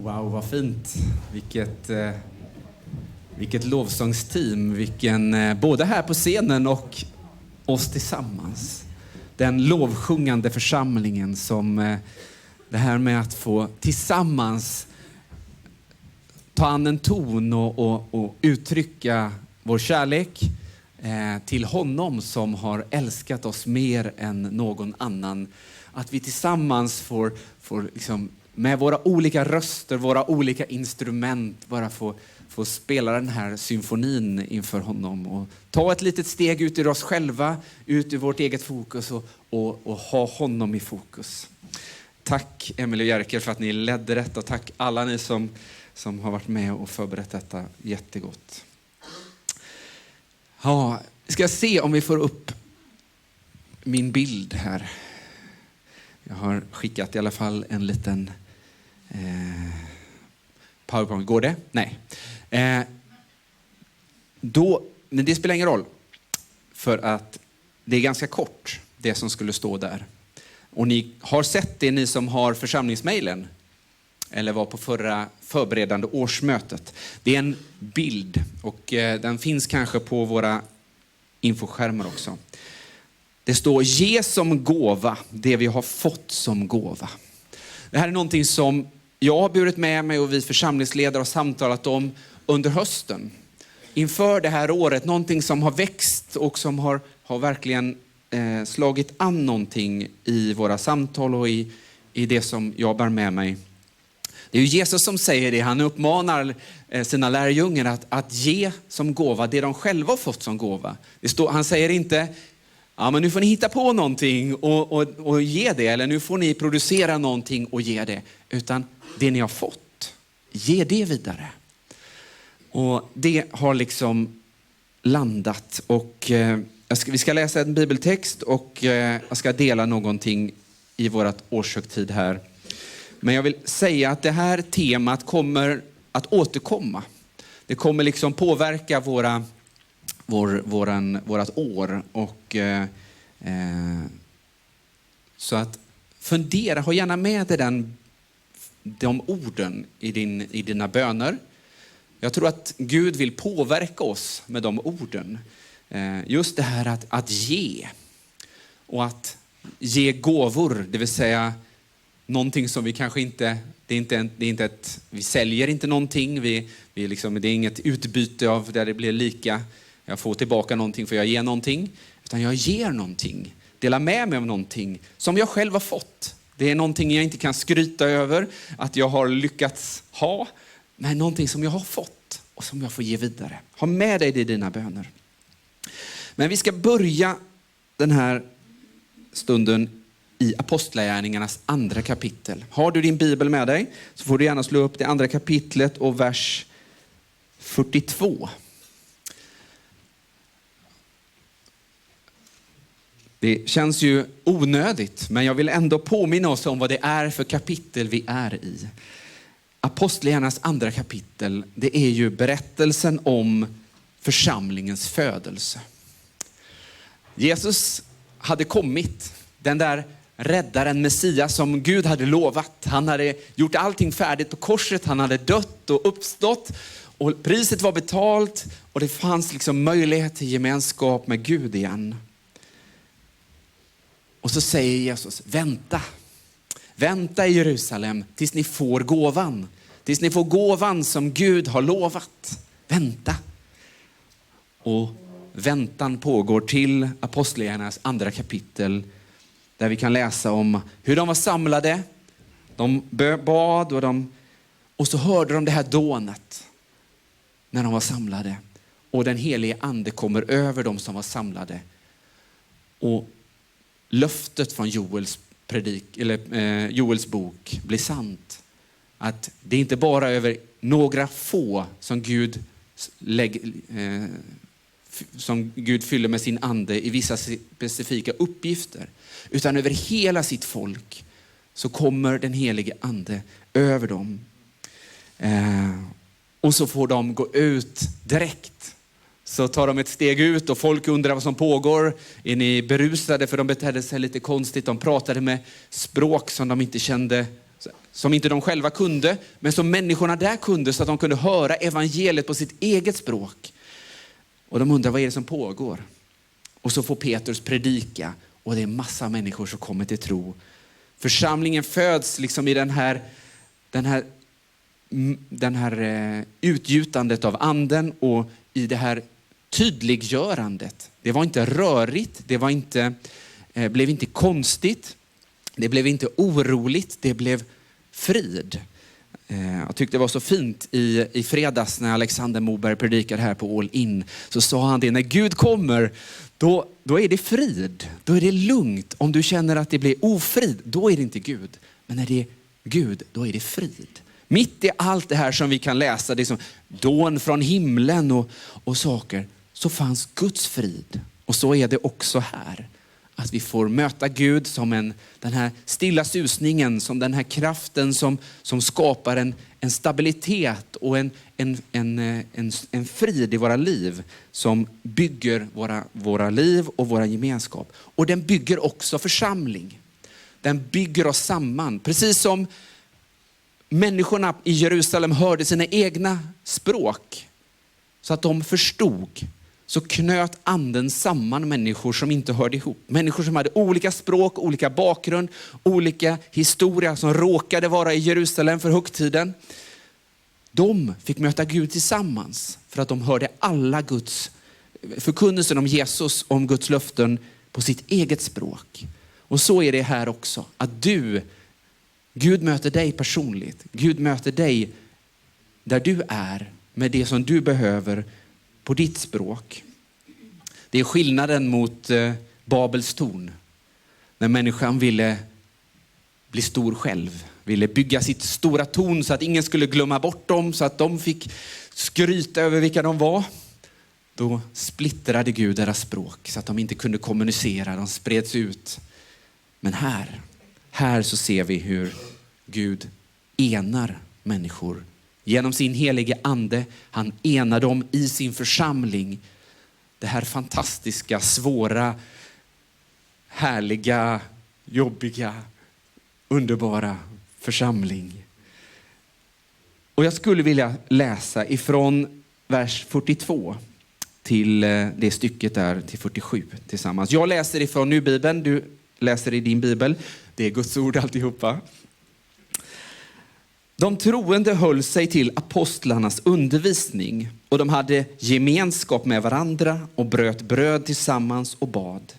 Wow, vad fint. Vilket lovsångsteam. Både här på scenen och oss tillsammans. Den lovsjungande församlingen som det här med att få tillsammans ta an en ton och uttrycka vår kärlek till honom som har älskat oss mer än någon annan. Att vi tillsammans får liksom, med våra olika röster, våra olika instrument bara få spela den här symfonin inför honom. Och ta ett litet steg ut ur oss själva, ut ur vårt eget fokus och ha honom i fokus. Tack Emily och Jerker för att ni ledde detta. Och tack alla ni som har varit med och förberett detta jättegott. Ja, ska se om vi får upp min bild här. Jag har skickat i alla fall en liten PowerPoint. Går det? Nej. Men det spelar ingen roll. För att det är ganska kort, det som skulle stå där. Och ni har sett det, ni som har församlingsmailen. Eller var på förra förberedande årsmötet. Det är en bild och den finns kanske på våra infoskärmar också. Det står: ge som gåva det vi har fått som gåva. Det här är någonting som jag har burit med mig och vi församlingsledare har samtalat om under hösten. Inför det här året, någonting som har växt och som har verkligen slagit an någonting i våra samtal och i det som jag bär med mig. Det är ju Jesus som säger det. Han uppmanar sina lärjungar att ge som gåva det de själva har fått som gåva. Han säger inte: ja, men nu får ni hitta på någonting och ge det. Eller nu får ni producera någonting och ge det. Utan det ni har fått, ge det vidare. Och det har liksom landat. Och vi ska läsa en bibeltext och jag ska dela någonting i vårat årshögtid här. Men jag vill säga att det här temat kommer att återkomma. Det kommer liksom påverka vårat år. Och, så att fundera, ha gärna med dig de orden i dina böner. Jag tror att Gud vill påverka oss med de orden. Just det här att ge. Och att ge gåvor, det vill säga någonting som vi kanske inte, vi säljer inte någonting, det är inget utbyte av där det blir lika. Jag får tillbaka någonting för jag ger någonting. Utan jag ger någonting. Delar med mig av någonting som jag själv har fått. Det är någonting jag inte kan skryta över att jag har lyckats ha. Men någonting som jag har fått och som jag får ge vidare. Ha med dig det i dina böner. Men vi ska börja den här stunden i Apostlagärningarnas andra kapitel. Har du din bibel med dig så får du gärna slå upp det andra kapitlet och vers 42. Det känns ju onödigt, men jag vill ändå påminna oss om vad det är för kapitel vi är i. Apostlagärningarnas andra kapitel, det är ju berättelsen om församlingens födelse. Jesus hade kommit, den där räddaren, Messias som Gud hade lovat. Han hade gjort allting färdigt på korset, han hade dött och uppstått. Och priset var betalt och det fanns liksom möjlighet till gemenskap med Gud igen. Och så säger Jesus: vänta i Jerusalem tills ni får gåvan. Tills ni får gåvan som Gud har lovat. Vänta. Och väntan pågår till Apostlagärningarnas andra kapitel. Där vi kan läsa om hur de var samlade. De bad och så hörde de det här dånet. När de var samlade. Och den helige ande kommer över dem som var samlade. Och löftet från Joels bok blir sant. Att det är inte bara över några få som Gud fyller med sin ande i vissa specifika uppgifter. Utan över hela sitt folk så kommer den helige ande över dem. Och så får de gå ut direkt. Så tar de ett steg ut och folk undrar vad som pågår. Är ni berusade? För de betedde sig lite konstigt. De pratade med språk som de inte kände. som inte de själva kunde, men som människorna där kunde, så att de kunde höra evangeliet på sitt eget språk. Och de undrar, vad är det som pågår? Och så får Petrus predika, och det är massa människor som kommer till tro. Församlingen föds liksom i den här utgjutandet av anden och i det här tydliggörandet. Det var inte rörigt, det var blev inte konstigt, det blev inte oroligt, det blev frid. Jag tyckte det var så fint i fredags när Alexander Moberg predikade här på All In. Så sa han det, när Gud kommer, då är det frid. Då är det lugnt. Om du känner att det blir ofrid, då är det inte Gud. Men när det är Gud, då är det frid. Mitt i allt det här som vi kan läsa, det är som dån från himlen och saker, så fanns Guds frid. Och så är det också här. Att vi får möta Gud som den här stilla susningen, som den här kraften som skapar en stabilitet och en frid i våra liv, som bygger våra liv och våra gemenskap. Och den bygger också församling. Den bygger oss samman. Precis som människorna i Jerusalem hörde sina egna språk så att de förstod, så knöt anden samman människor som inte hörde ihop. Människor som hade olika språk, olika bakgrund, olika historia, som råkade vara i Jerusalem för högtiden. De fick möta Gud tillsammans för att de hörde alla Guds förkunnelsen om Jesus, om Guds löften på sitt eget språk. Och så är det här också, att Gud möter dig personligt. Gud möter dig där du är, med det som du behöver på ditt språk. Det är skillnaden mot Babels torn. När människan ville bli stor själv. Ville bygga sitt stora torn så att ingen skulle glömma bort dem. Så att de fick skryta över vilka de var. Då splittrade Gud deras språk så att de inte kunde kommunicera. De spreds ut. Men här så ser vi hur Gud enar människor. Genom sin helige ande, han enar dem i sin församling. Det här fantastiska, svåra, härliga, jobbiga, underbara församling. Och jag skulle vilja läsa ifrån vers 42 till det stycket där till 47 tillsammans. Jag läser ifrån Nu-bibeln, du läser i din bibel. Det är Guds ord alltihopa. De troende höll sig till apostlarnas undervisning, och de hade gemenskap med varandra och bröt bröd tillsammans och bad.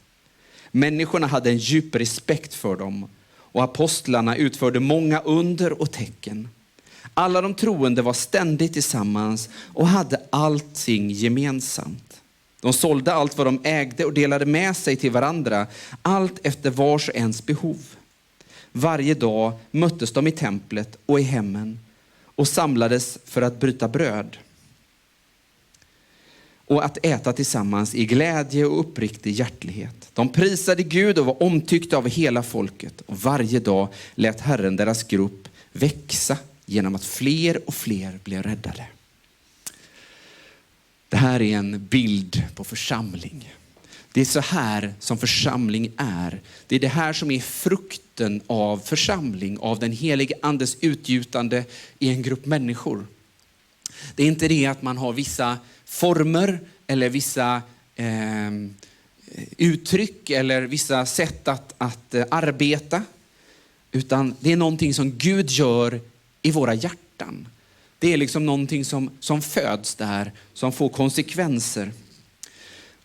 Människorna hade en djup respekt för dem, och apostlarna utförde många under och tecken. Alla de troende var ständigt tillsammans och hade allting gemensamt. De sålde allt vad de ägde och delade med sig till varandra, allt efter vars och ens behov. Varje dag möttes de i templet och i hemmen och samlades för att bryta bröd och att äta tillsammans i glädje och uppriktig hjärtlighet. De prisade Gud och var omtyckta av hela folket, och varje dag lät Herren deras grupp växa genom att fler och fler blev räddade. Det här är en bild på församling. Det är så här som församling är. Det är det här som är frukten av församling, av den helige andes utgjutande i en grupp människor. Det är inte det att man har vissa former eller vissa uttryck eller vissa sätt att arbeta. Utan det är någonting som Gud gör i våra hjärtan. Det är liksom någonting som föds där, som får konsekvenser.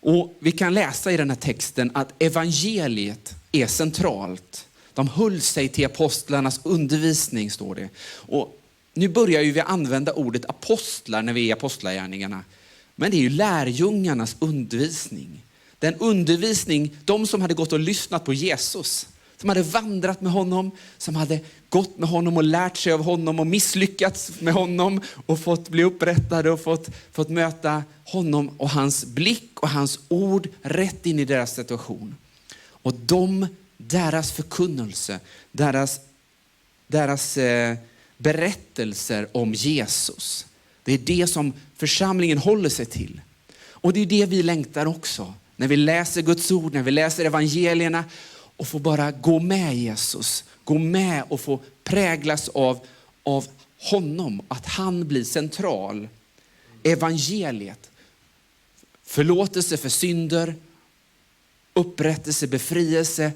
Och vi kan läsa i den här texten att evangeliet är centralt. De höll sig till apostlarnas undervisning, står det. Och nu börjar ju vi använda ordet apostlar när vi är i apostlagärningarna. Men det är ju lärjungarnas undervisning. Den undervisning, de som hade gått och lyssnat på Jesus. Som hade vandrat med honom, som hade gått med honom och lärt sig av honom och misslyckats med honom och fått bli upprättade och fått möta honom och hans blick och hans ord rätt in i deras situation. Och deras förkunnelse, deras berättelser om Jesus, det är det som församlingen håller sig till. Och det är det vi längtar också. När vi läser Guds ord, när vi läser evangelierna och får bara gå med Jesus. Gå med och få präglas av honom, att han blir central. Evangeliet, förlåtelse för synder, upprättelse, befrielse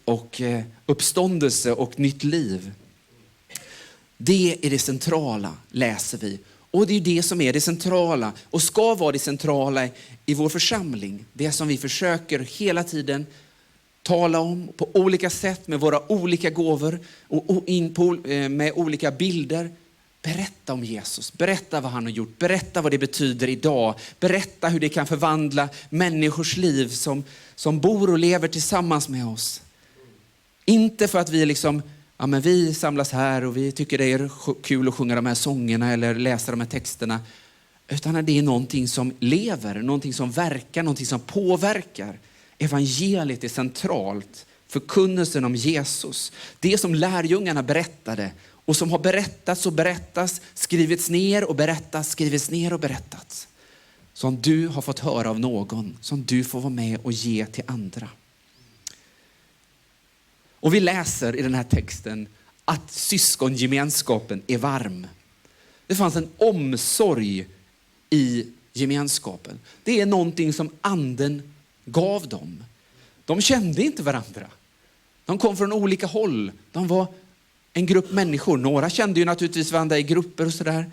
och uppståndelse och nytt liv. Det är det centrala, läser vi. Och det är det som är det centrala och ska vara det centrala i vår församling. Det som vi försöker hela tiden tala om på olika sätt med våra olika gåvor och med olika bilder. Berätta om Jesus, berätta vad han har gjort, berätta vad det betyder idag. Berätta hur det kan förvandla människors liv som bor och lever tillsammans med oss. Inte för att vi men vi samlas här och vi tycker det är kul att sjunga de här sångerna eller läsa de här texterna. Utan det är någonting som lever, någonting som verkar, någonting som påverkar. Evangeliet är centralt. Förkunnelsen om Jesus. Det som lärjungarna berättade och som har berättats och berättas, skrivits ner och berättats, skrivits ner och berättats. Som du har fått höra av någon, som du får vara med och ge till andra. Och vi läser i den här texten att syskongemenskapen är varm. Det fanns en omsorg i gemenskapen. Det är någonting som anden gav dem. De kände inte varandra. De kom från olika håll. De var en grupp människor. Några kände ju naturligtvis varandra i grupper och sådär.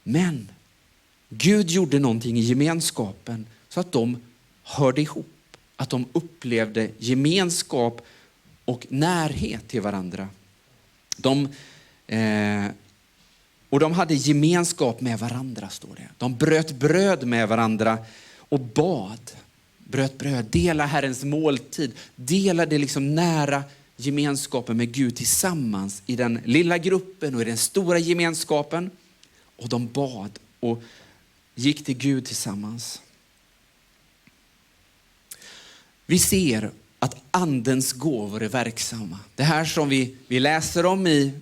Men Gud gjorde någonting i gemenskapen så att de hörde ihop. Att de upplevde gemenskap och närhet till varandra. Och de hade gemenskap med varandra, står det. De bröt bröd med varandra och bad. Bröt bröd, dela Herrens måltid. Delade nära gemenskapen med Gud tillsammans i den lilla gruppen och i den stora gemenskapen. Och de bad och gick till Gud tillsammans. Vi ser att andens gåvor är verksamma. Det här som vi läser om i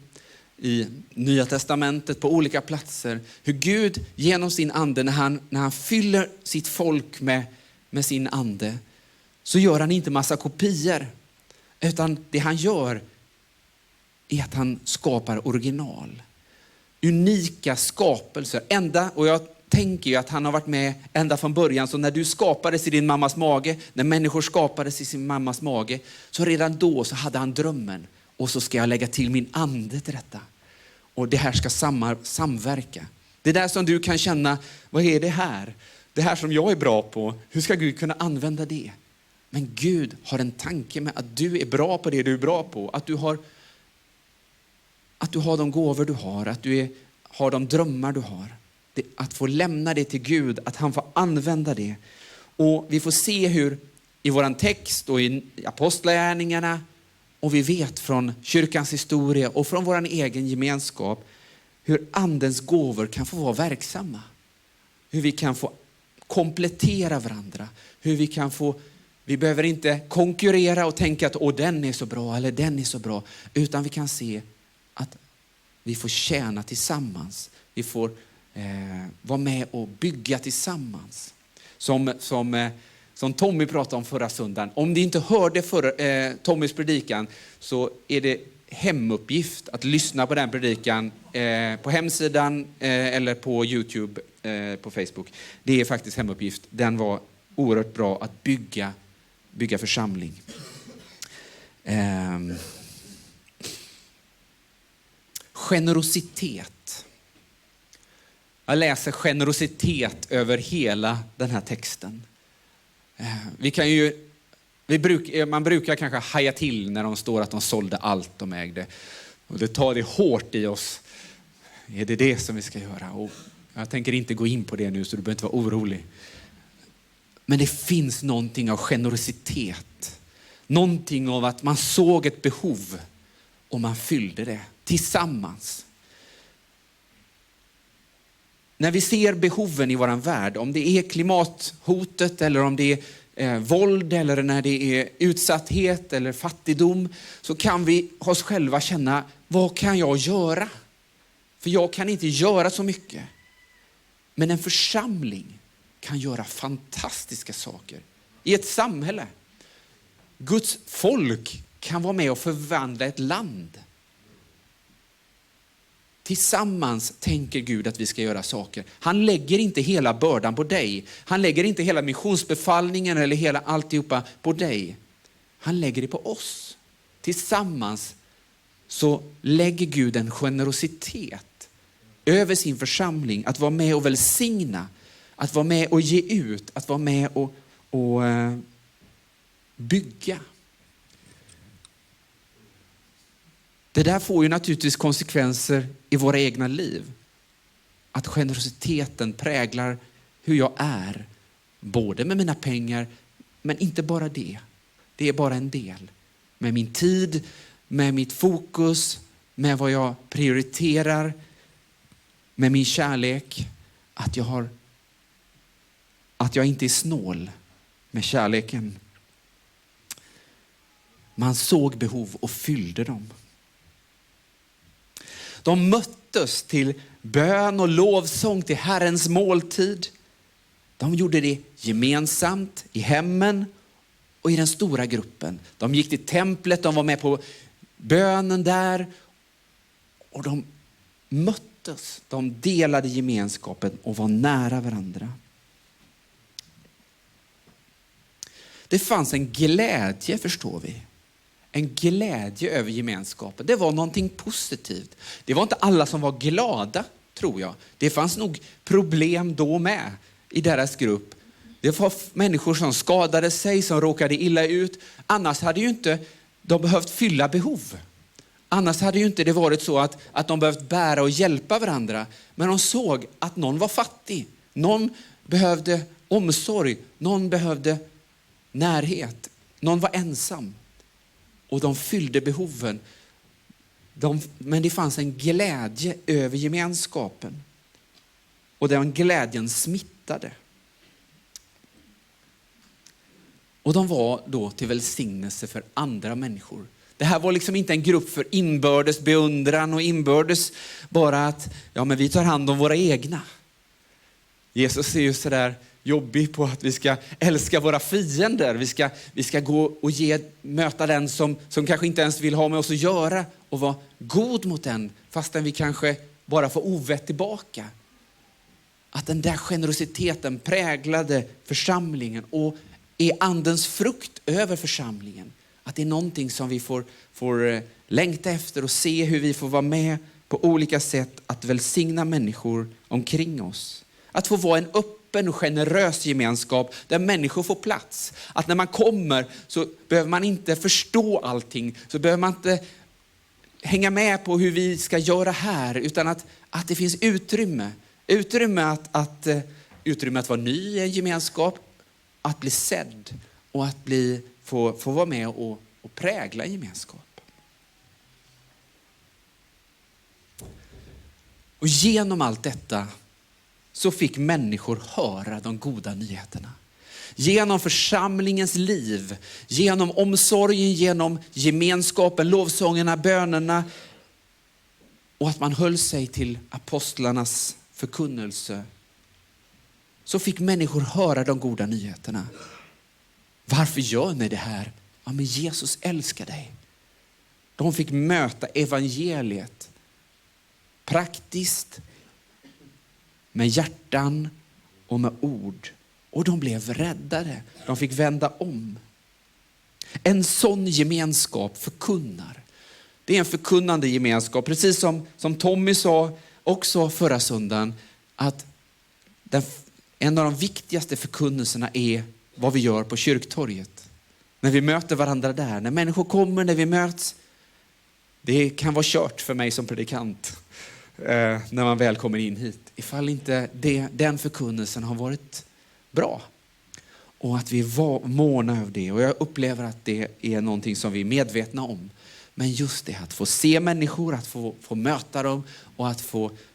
Nya testamentet på olika platser. Hur Gud genom sin ande, när han fyller sitt folk med sin ande, så gör han inte massa kopior. Utan det han gör är att han skapar original. Unika skapelser. Och jag tänker ju att han har varit med ända från början. Så när du skapades i din mammas mage, när människor skapades i sin mammas mage, så redan då så hade han drömmen. Och så ska jag lägga till min ande till detta. Och det här ska samverka. Det där som du kan känna, vad är det här? Det här som jag är bra på, hur ska Gud kunna använda det? Men Gud har en tanke med att du är bra på det du är bra på. Att du har de gåvor du har, att du har de drömmar du har. Att få lämna det till Gud, att han får använda det. Och vi får se hur i våran text och i apostlagärningarna, och vi vet från kyrkans historia och från våran egen gemenskap, hur andens gåvor kan få vara verksamma. Hur vi kan få komplettera varandra. Hur vi behöver inte konkurrera och tänka att den är så bra eller den är så bra. Utan vi kan se att vi får tjäna tillsammans. Vi får vara med och bygga tillsammans. Som Tommy pratade om förra söndagen. Om ni inte hörde Tommys predikan, så är det hemuppgift att lyssna på den predikan på hemsidan eller på YouTube, på Facebook. Det är faktiskt hemuppgift. Den var oerhört bra att bygga församling. Generositet. Jag läser generositet över hela den här texten. Man brukar kanske haja till när de står att de sålde allt de ägde. Och det tar det hårt i oss. Är det som vi ska göra? Och jag tänker inte gå in på det nu, så du behöver inte vara orolig. Men det finns någonting av generositet. Någonting av att man såg ett behov och man fyllde det tillsammans. När vi ser behoven i våran värld, om det är klimathotet eller om det är våld eller när det är utsatthet eller fattigdom, så kan vi oss själva känna, vad kan jag göra? För jag kan inte göra så mycket. Men en församling kan göra fantastiska saker i ett samhälle. Guds folk kan vara med och förvandla ett land. Tillsammans tänker Gud att vi ska göra saker. Han lägger inte hela bördan på dig. Han lägger inte hela missionsbefallningen eller hela alltihopa på dig. Han lägger det på oss. Tillsammans så lägger Gud en generositet över sin församling. Att vara med och välsigna. Att vara med och ge ut. Att vara med och bygga. Det där får ju naturligtvis konsekvenser i våra egna liv. Att generositeten präglar hur jag är. Både med mina pengar, men inte bara det. Det är bara en del. Med min tid, med mitt fokus, med vad jag prioriterar, med min kärlek. Att jag inte är snål med kärleken. Man såg behov och fyllde dem. De möttes till bön och lovsång till Herrens måltid. De gjorde det gemensamt i hemmen och i den stora gruppen. De gick till templet, de var med på bönen där. Och de möttes, de delade gemenskapen och var nära varandra. Det fanns en glädje, förstår vi. En glädje över gemenskapen. Det var någonting positivt. Det var inte alla som var glada, tror jag. Det fanns nog problem då med i deras grupp. Det var människor som skadade sig, som råkade illa ut. Annars hade ju inte de behövt fylla behov. Annars hade ju inte det varit så att de behövt bära och hjälpa varandra. Men de såg att någon var fattig. Någon behövde omsorg. Någon behövde närhet. Någon var ensam. Och de fyllde behoven. Men det fanns en glädje över gemenskapen. Och den glädjen smittade. Och de var då till välsignelse för andra människor. Det här var liksom inte en grupp för inbördes beundran och inbördes bara att men vi tar hand om våra egna. Jesus är ju så där jobbig på att vi ska älska våra fiender. Vi ska gå och möta den som kanske inte ens vill ha med oss att göra och vara god mot den fastän vi kanske bara får ovett tillbaka. Att den där generositeten präglade församlingen och är andens frukt över församlingen. Att det är någonting som vi får längta efter och se hur vi får vara med på olika sätt att välsigna människor omkring oss. Att få vara en öppen och generös gemenskap där människor får plats. Att när man kommer så behöver man inte förstå allting. Så behöver man inte hänga med på hur vi ska göra här. Utan att det finns utrymme. Utrymme att vara ny i en gemenskap. Att bli sedd. Och att få vara med och prägla en gemenskap. Och genom allt detta så fick människor höra de goda nyheterna. Genom församlingens liv, genom omsorgen, genom gemenskapen, lovsångerna, bönerna och att man höll sig till apostlarnas förkunnelse, så fick människor höra de goda nyheterna. Varför gör ni det här? Ja, men Jesus älskar dig. De fick möta evangeliet praktiskt, med hjärtan och med ord. Och de blev räddade. De fick vända om. En sån gemenskap förkunnar. Det är en förkunnande gemenskap. Precis som Tommy sa också förra söndagen. Att en av de viktigaste förkunnelserna är vad vi gör på kyrktorget. När vi möter varandra där. När människor kommer, när vi möts. Det kan vara kört för mig som predikant. När man väl kommer in hit. Ifall inte den förkunnelsen har varit bra. Och att vi är måna över det. Och jag upplever att det är någonting som vi är medvetna om. Men just det att få se människor, att få möta dem. Och att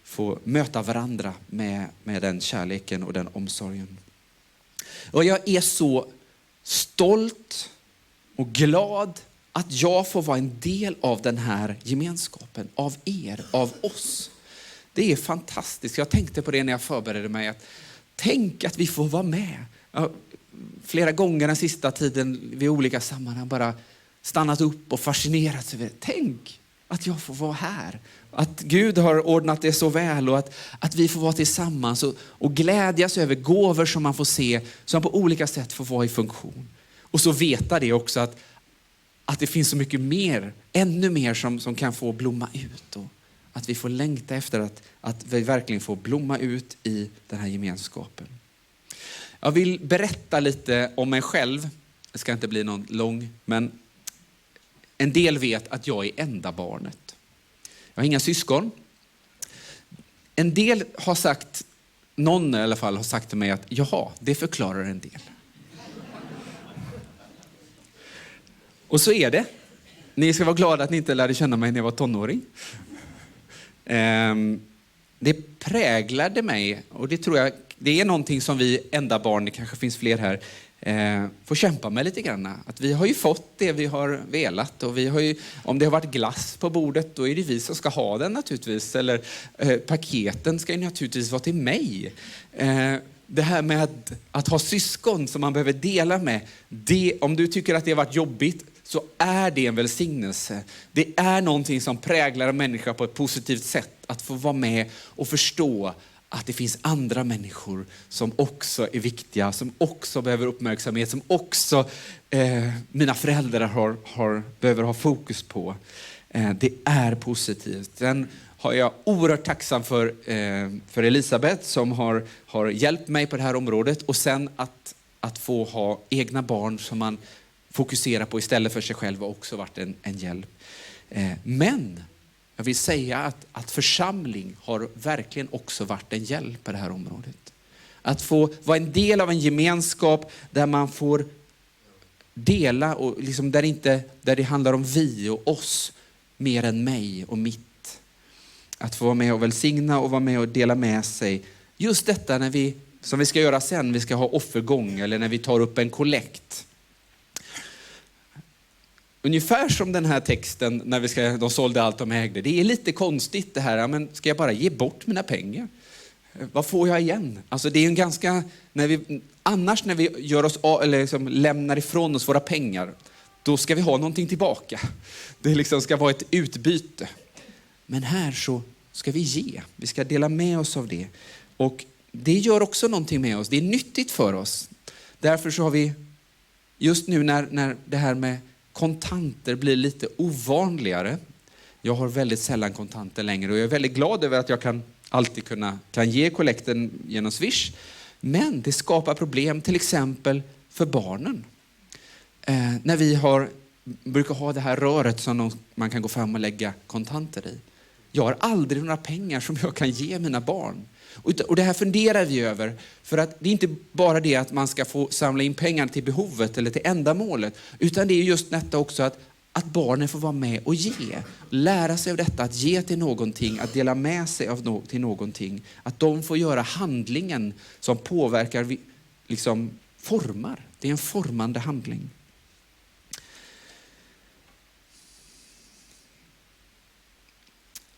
få möta varandra med den kärleken och den omsorgen. Och jag är så stolt och glad att jag får vara en del av den här gemenskapen. Av er, av oss. Det är fantastiskt. Jag tänkte på det när jag förberedde mig. Tänk att vi får vara med. Flera gånger den sista tiden vid olika sammanhang bara stannat upp och fascinerats över. Tänk att jag får vara här. Att Gud har ordnat det så väl och att vi får vara tillsammans och glädjas över gåvor som man får se, som på olika sätt får vara i funktion. Och så veta det också att det finns så mycket mer, ännu mer som kan få blomma ut. Och att vi får längta efter att vi verkligen får blomma ut i den här gemenskapen. Jag vill berätta lite om mig själv. Det ska inte bli någon lång, men en del vet att jag är enda barnet. Jag har inga syskon. En del har sagt, någon i alla fall har sagt till mig att jaha, det förklarar en del. Och så är det. Ni ska vara glada att ni inte lärde känna mig när jag var tonåring. Det präglade mig, och det tror jag, det är någonting som vi enda barn, det kanske finns fler här, får kämpa med lite grann. Att vi har ju fått det vi har velat, och vi har ju, om det har varit glass på bordet, då är det vi som ska ha den naturligtvis. Eller paketen ska ju naturligtvis vara till mig. Det här med att ha syskon som man behöver dela med, det, om du tycker att det har varit jobbigt, så är det en välsignelse. Det är någonting som präglar en människa på ett positivt sätt. Att få vara med och förstå att det finns andra människor som också är viktiga, som också behöver uppmärksamhet, som också mina föräldrar behöver ha fokus på. Det är positivt. Sen har jag oerhört tacksam för Elisabeth som har hjälpt mig på det här området. Och sen att få ha egna barn som man fokuserar på istället för sig själv har också varit en hjälp. Men jag vill säga att församling har verkligen också varit en hjälp på det här området. Att få vara en del av en gemenskap där man får dela, och liksom där det handlar om vi och oss mer än mig och mitt. Att få vara med och välsigna och vara med och dela med sig. Just detta som vi ska göra sen, vi ska ha offergång eller när vi tar upp en kollekt. Ungefär som den här texten när de sålde allt de ägde. Det är lite konstigt det här, men ska jag bara ge bort mina pengar? Vad får jag igen? Alltså det är en ganska, annars när vi gör oss eller liksom lämnar ifrån oss våra pengar, då ska vi ha någonting tillbaka. Det liksom ska vara ett utbyte. Men här så ska vi ge. Vi ska dela med oss av det. Och det gör också någonting med oss. Det är nyttigt för oss. Därför så har vi just nu när det här med kontanter blir lite ovanligare. Jag har väldigt sällan kontanter längre och jag är väldigt glad över att jag alltid kan ge kollekten genom Swish. Men det skapar problem till exempel för barnen. När vi brukar ha det här röret som man kan gå fram och lägga kontanter i. Jag har aldrig några pengar som jag kan ge mina barn. Och det här funderar vi över. För att det är inte bara det att man ska få samla in pengar till behovet eller till ändamålet. Utan det är just detta också att barnen får vara med och ge. Lära sig av detta, att ge till någonting, att dela med sig till någonting. Att de får göra handlingen som påverkar, liksom formar. Det är en formande handling.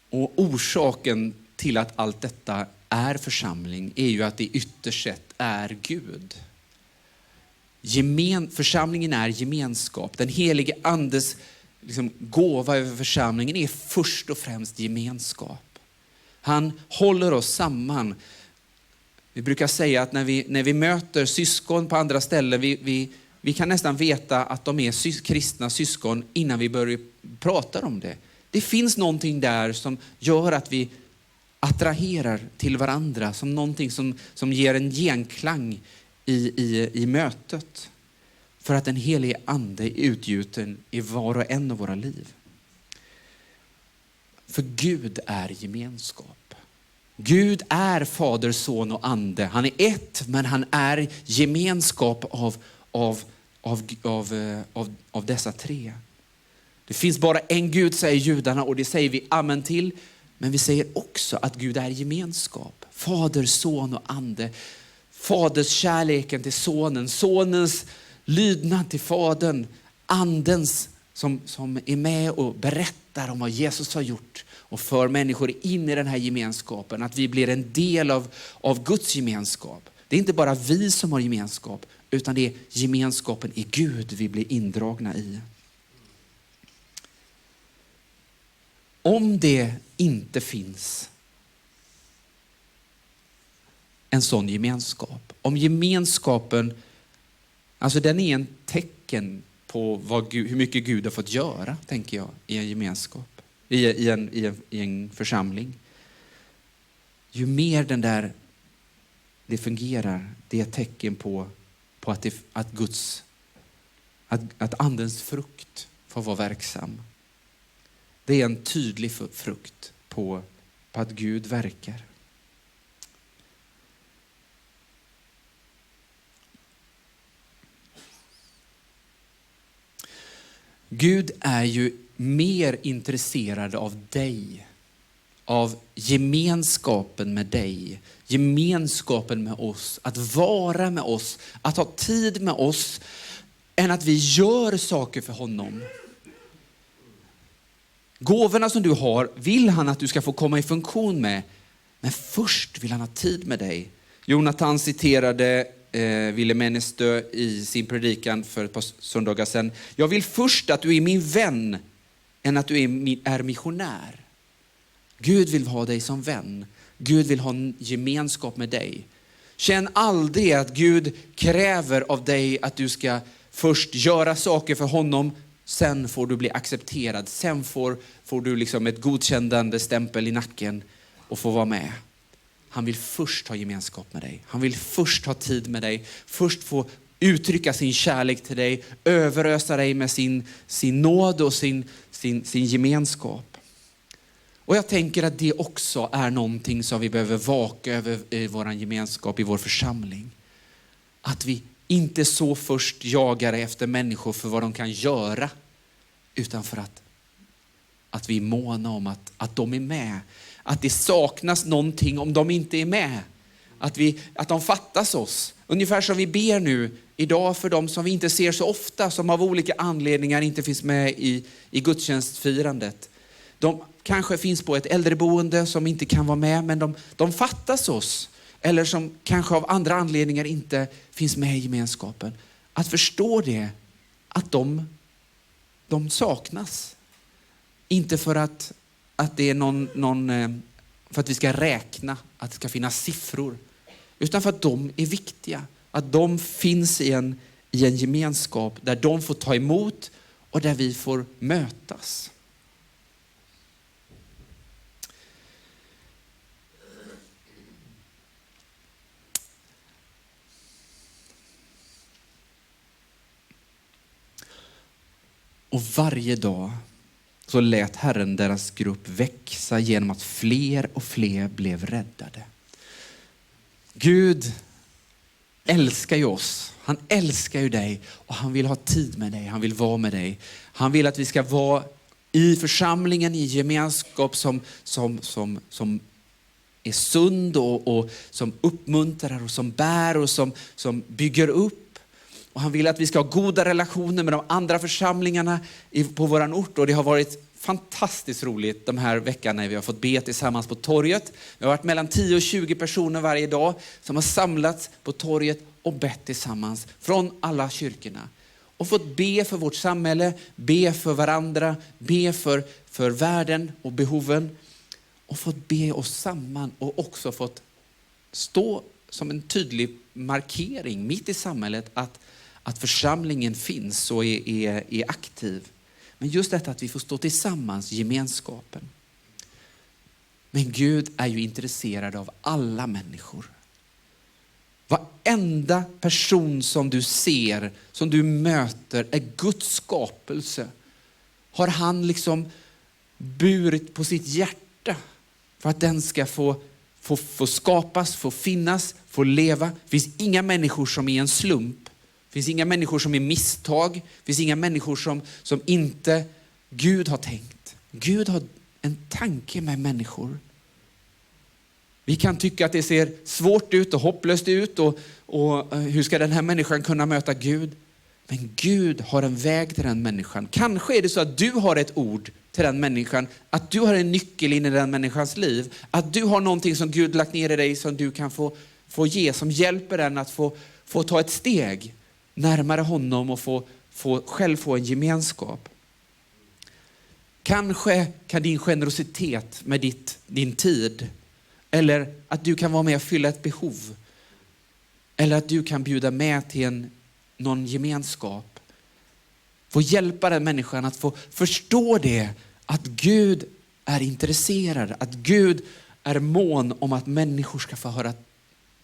Och orsaken till att allt detta är församling är ju att det ytterst sett är Gud. Församlingen är gemenskap. Den helige andes gåva över församlingen är först och främst gemenskap. Han håller oss samman. Vi brukar säga att när vi möter syskon på andra ställen, vi kan nästan veta att de är kristna syskon innan vi börjar prata om det. Det finns någonting där som gör att vi attraherar till varandra, som någonting som ger en genklang i mötet. För att den helige ande är utgjuten i var och en av våra liv. För Gud är gemenskap. Gud är Fader, Son och Ande. Han är ett, men han är gemenskap av dessa tre. Det finns bara en Gud, säger judarna, och det säger vi amen till. Men vi säger också att Gud är gemenskap. Fader, Son och Ande. Faders kärleken till sonen. Sonens lydnad till fadern. Andens som är med och berättar om vad Jesus har gjort. Och för människor in i den här gemenskapen. Att vi blir en del av Guds gemenskap. Det är inte bara vi som har gemenskap. Utan det är gemenskapen i Gud vi blir indragna i. om det inte finns en sån gemenskap, om gemenskapen, alltså den är en tecken på hur mycket Gud har fått göra, tänker jag, i en gemenskap, i en församling. Ju mer det fungerar, det är ett tecken på att andens frukt får vara verksam. Det är en tydlig frukt på att Gud verkar. Gud är ju mer intresserad av dig, av gemenskapen med dig, gemenskapen med oss, att vara med oss, att ha tid med oss, än att vi gör saker för honom. Gåvorna som du har vill han att du ska få komma i funktion med, men först vill han ha tid med dig. Jonathan citerade Ville Männestö i sin predikan för ett par söndagar sedan. Jag vill först att du är min vän än att du är missionär. Gud vill ha dig som vän. Gud vill ha en gemenskap med dig. Känn aldrig att Gud kräver av dig att du ska först göra saker för honom, sen får du bli accepterad. Sen får du liksom ett godkännande stämpel i nacken och få vara med. Han vill först ha gemenskap med dig. Han vill först ha tid med dig. Först få uttrycka sin kärlek till dig. Överösa dig med sin nåd och sin gemenskap. Och jag tänker att det också är någonting som vi behöver vaka över i vår gemenskap, i vår församling. Att vi inte så först jagar efter människor för vad de kan göra, utan för att vi är måna om att de är med. Att det saknas någonting om de inte är med. Att de fattas oss. Ungefär som vi ber nu idag för de som vi inte ser så ofta, som av olika anledningar inte finns med i gudstjänstfirandet. De kanske finns på ett äldreboende som inte kan vara med, men de fattas oss. Eller som kanske av andra anledningar inte finns med i gemenskapen. Att förstå det, att de saknas. Inte för att det är för att vi ska räkna, att det ska finnas siffror. Utan för att de är viktiga. Att de finns i en gemenskap där de får ta emot och där vi får mötas. Och varje dag så lät Herren deras grupp växa genom att fler och fler blev räddade. Gud älskar ju oss. Han älskar ju dig och han vill ha tid med dig. Han vill vara med dig. Han vill att vi ska vara i församlingen, i gemenskap som är sund och som uppmuntrar och som bär och som bygger upp. Och han vill att vi ska ha goda relationer med de andra församlingarna på våran ort. Och det har varit fantastiskt roligt de här veckorna när vi har fått be tillsammans på torget. Vi har varit mellan 10 och 20 personer varje dag som har samlats på torget och bett tillsammans från alla kyrkorna. Och fått be för vårt samhälle, be för varandra, be för världen och behoven. Och fått be oss samman och också fått stå som en tydlig markering mitt i samhället att församlingen finns och är aktiv. Men just detta att vi får stå tillsammans, gemenskapen. Men Gud är ju intresserad av alla människor. Varenda person som du ser, som du möter är Guds skapelse. Har han liksom burit på sitt hjärta för att den ska få skapas, få finnas, få leva. Det finns inga människor som är en slump. Det finns inga människor som är misstag. Det finns inga människor som inte Gud har tänkt. Gud har en tanke med människor. Vi kan tycka att det ser svårt ut och hopplöst ut. Och hur ska den här människan kunna möta Gud? Men Gud har en väg till den människan. Kanske är det så att du har ett ord till den människan. Att du har en nyckel in i den människans liv. Att du har någonting som Gud lagt ner i dig som du kan få ge. Som hjälper den att få ta ett steg närmare honom och själv få en gemenskap. Kanske kan din generositet med din tid, eller att du kan vara med och fylla ett behov, eller att du kan bjuda med till någon gemenskap, få hjälpa den människan att få förstå det, att Gud är intresserad, att Gud är mån om att människor ska få höra,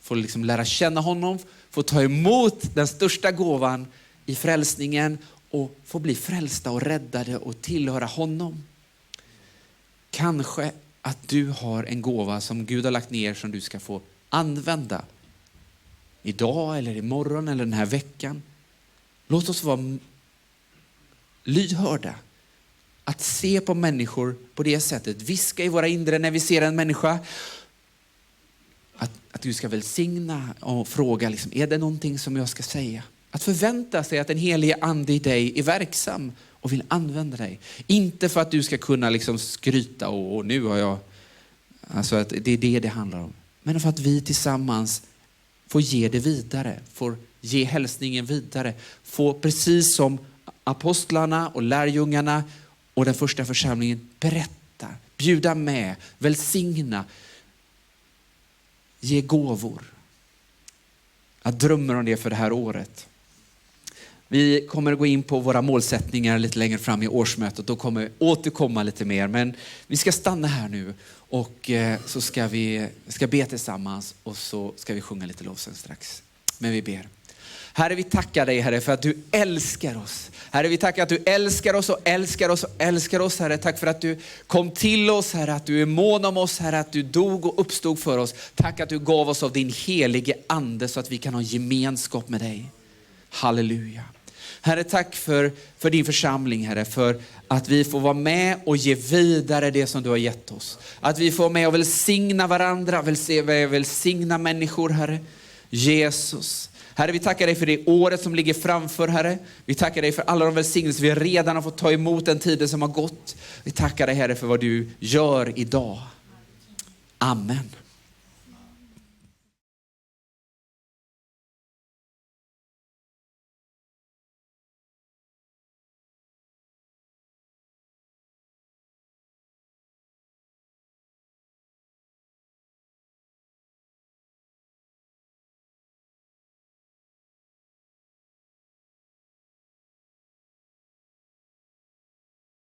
få liksom lära känna honom, få ta emot den största gåvan i frälsningen och få bli frälsta och räddade och tillhöra honom. Kanske att du har en gåva som Gud har lagt ner som du ska få använda idag eller imorgon eller den här veckan. Låt oss vara lyhörda. Att se på människor på det sättet. Viska i våra inre när vi ser en människa. Att du ska välsigna och fråga, liksom, är det någonting som jag ska säga? Att förvänta sig att den helige ande i dig är verksam och vill använda dig. Inte för att du ska kunna liksom skryta och nu har jag... Alltså att det är det handlar om. Men för att vi tillsammans får ge det vidare. Får ge hälsningen vidare. Får precis som apostlarna och lärjungarna och den första församlingen berätta. Bjuda med. Välsigna. Ge gåvor. Jag drömmer om det för det här året. Vi kommer att gå in på våra målsättningar lite längre fram i årsmötet. Då kommer vi återkomma lite mer. Men vi ska stanna här nu och så ska vi be tillsammans och så ska vi sjunga lite lovsång strax. Men vi ber. Herre, vi tackar dig, Herre, för att du älskar oss. Herre, vi tackar att du älskar oss och älskar oss och älskar oss, Herre. Tack för att du kom till oss, Herre, att du är mån om oss, Herre, att du dog och uppstod för oss. Tack att du gav oss av din helige ande så att vi kan ha gemenskap med dig. Halleluja. Herre, tack för din församling, Herre, för att vi får vara med och ge vidare det som du har gett oss. Att vi får vara med och välsigna varandra, välsigna människor, Herre. Jesus. Herre, vi tackar dig för det året som ligger framför, Herre. Vi tackar dig för alla de välsignelser vi redan har fått ta emot den tiden som har gått. Vi tackar dig, Herre, för vad du gör idag. Amen.